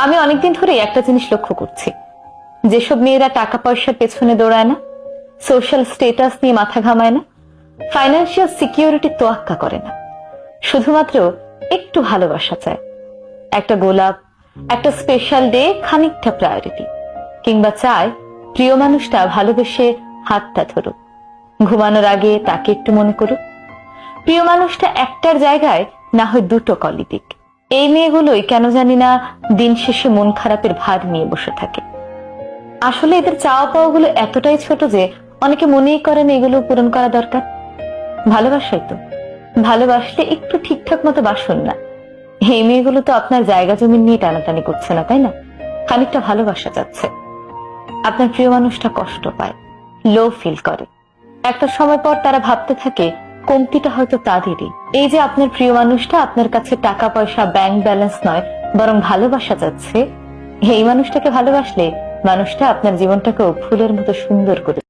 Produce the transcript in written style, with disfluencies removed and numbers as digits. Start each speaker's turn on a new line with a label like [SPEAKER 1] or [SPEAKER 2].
[SPEAKER 1] আমি অনেকদিন ধরে একটা জিনিস লক্ষ্য করছি, যেসব মেয়েরা টাকা পয়সার পেছনে দৌড়ায় না, সোশ্যাল স্টেটাস নিয়ে মাথা ঘামায় না, ফাইন্যান্সিয়াল সিকিউরিটি তোয়াক্কা করে না, শুধুমাত্র একটু ভালোবাসা চায়, একটা গোলাপ, একটা স্পেশাল ডে, খানিকটা প্রায়োরিটি, কিংবা চায় প্রিয় মানুষটা ভালোবেসে হাতটা ধরুক, ঘুমানোর আগে তাকে একটু মনে করুক, প্রিয় মানুষটা একটার জায়গায় না হয় দুটো কলি দিক। এই মেয়েগুলোই কেন জানি না দিন শেষে মন খারাপের ভার নিয়ে বসে থাকে। আসলে এদের চাওয়া পাওয়া গুলো এতটাই ছোট যে অনেকে মনেই করেন এগুলো পূরণ করা দরকার। ভালোবাসাই তো, ভালোবাসলে একটু ঠিকঠাক মতো বাসুন না। এই মেয়েগুলো তো আপনার জায়গা জমি নিয়ে টানাটানি করছে না, তাই না? খানিকটা ভালোবাসা যাচ্ছে। আপনার প্রিয় মানুষটা কষ্ট পায়, লো ফিল করে, একটা সময় পর তারা ভাবতে থাকে কমতিটা হয়তো তাদেরই। এই যে আপনার প্রিয় মানুষটা আপনার কাছে টাকা পয়সা ব্যাংক ব্যালেন্স নয়, বরং ভালোবাসা যাচ্ছে, এই মানুষটাকে ভালোবাসলে মানুষটা আপনার জীবনটাকেও ফুলের মতো সুন্দর করে